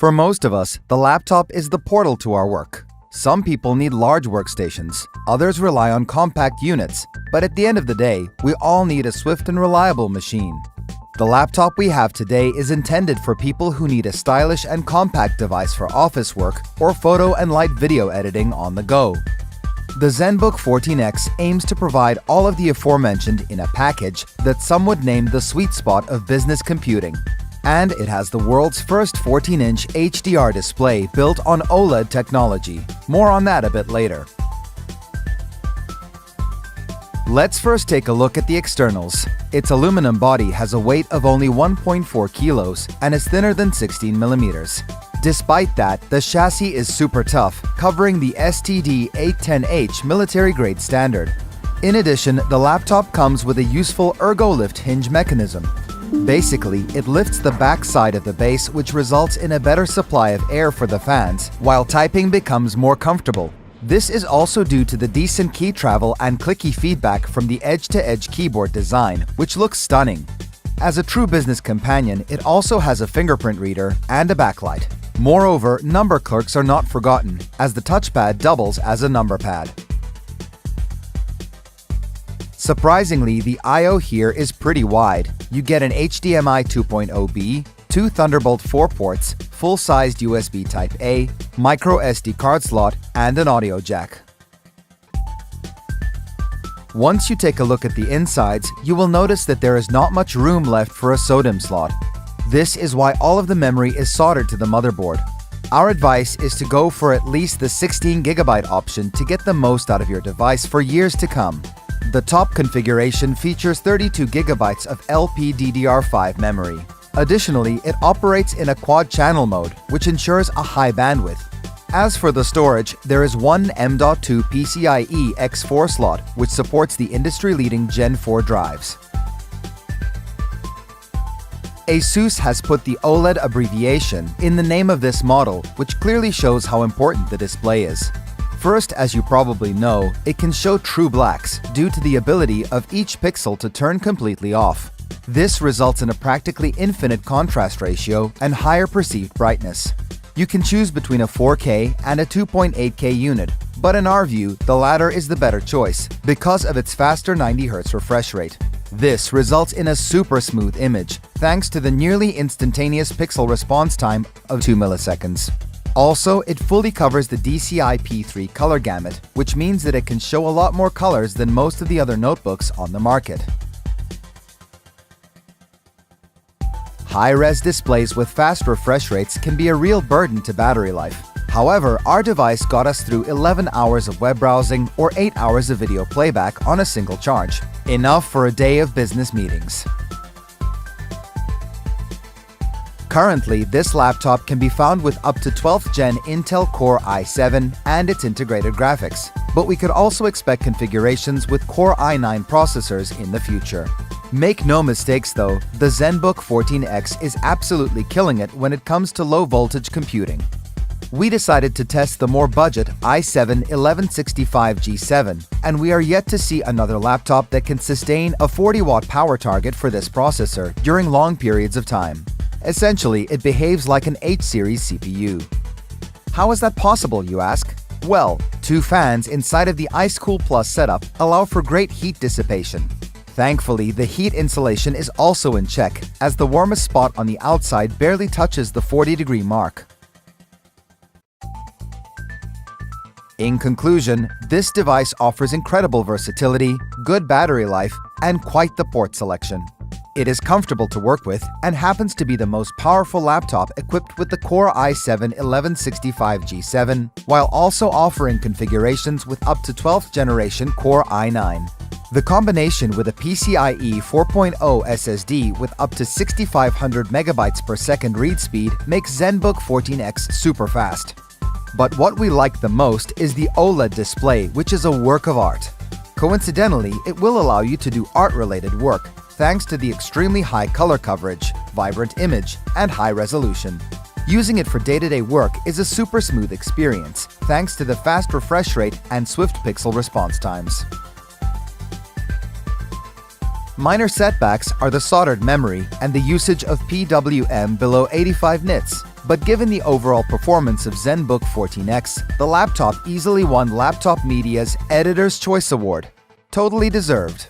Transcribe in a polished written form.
For most of us, the laptop is the portal to our work. Some people need large workstations, others rely on compact units, but at the end of the day, we all need a swift and reliable machine. The laptop we have today is intended for people who need a stylish and compact device for office work or photo and light video editing on the go. The ZenBook 14X aims to provide all of the aforementioned in a package that some would name the sweet spot of business computing. And it has the world's first 14-inch HDR display built on OLED technology. More on that a bit later. Let's first take a look at the externals. Its aluminum body has a weight of only 1.4 kilos and is thinner than 16 millimeters. Despite that, the chassis is super tough, covering the STD-810H military-grade standard. In addition, the laptop comes with a useful ergo-lift hinge mechanism. Basically, it lifts the back side of the base, which results in a better supply of air for the fans, while typing becomes more comfortable. This is also due to the decent key travel and clicky feedback from the edge-to-edge keyboard design, which looks stunning. As a true business companion, it also has a fingerprint reader and a backlight. Moreover, number clerks are not forgotten, as the touchpad doubles as a number pad. Surprisingly, the I/O here is pretty wide. You get an HDMI 2.0B, 2 Thunderbolt 4 ports, full-sized USB Type-A, micro SD card slot, and an audio jack. Once you take a look at the insides, you will notice that there is not much room left for a SODIMM slot. This is why all of the memory is soldered to the motherboard. Our advice is to go for at least the 16GB option to get the most out of your device for years to come. The top configuration features 32GB of LPDDR5 memory. Additionally, it operates in a quad-channel mode, which ensures a high bandwidth. As for the storage, there is one M.2 PCIe X4 slot, which supports the industry-leading Gen 4 drives. ASUS has put the OLED abbreviation in the name of this model, which clearly shows how important the display is. First, as you probably know, it can show true blacks due to the ability of each pixel to turn completely off. This results in a practically infinite contrast ratio and higher perceived brightness. You can choose between a 4K and a 2.8K unit, but in our view, the latter is the better choice because of its faster 90Hz refresh rate. This results in a super smooth image, thanks to the nearly instantaneous pixel response time of 2 milliseconds. Also, it fully covers the DCI-P3 color gamut, which means that it can show a lot more colors than most of the other notebooks on the market. High-res displays with fast refresh rates can be a real burden to battery life. However, our device got us through 11 hours of web browsing or 8 hours of video playback on a single charge. Enough for a day of business meetings. Currently, this laptop can be found with up to 12th Gen Intel Core i7 and its integrated graphics, but we could also expect configurations with Core i9 processors in the future. Make no mistakes though, the ZenBook 14X is absolutely killing it when it comes to low-voltage computing. We decided to test the more budget i7 1165G7, and we are yet to see another laptop that can sustain a 40-watt power target for this processor during long periods of time. Essentially, it behaves like an H-series CPU. How is that possible, you ask? Well, 2 fans inside of the IceCool Plus setup allow for great heat dissipation. Thankfully, the heat insulation is also in check, as the warmest spot on the outside barely touches the 40-degree mark. In conclusion, this device offers incredible versatility, good battery life, and quite the port selection. It is comfortable to work with and happens to be the most powerful laptop equipped with the Core i7 1165G7, while also offering configurations with up to 12th generation Core i9. The combination with a PCIe 4.0 SSD with up to 6,500 megabytes per second read speed makes ZenBook 14X super fast. But what we like the most is the OLED display, which is a work of art. Coincidentally, it will allow you to do art-related work, thanks to the extremely high color coverage, vibrant image, and high resolution. Using it for day-to-day work is a super smooth experience, thanks to the fast refresh rate and swift pixel response times. Minor setbacks are the soldered memory and the usage of PWM below 85 nits, but given the overall performance of ZenBook 14X, the laptop easily won Laptop Media's Editor's Choice Award. Totally deserved.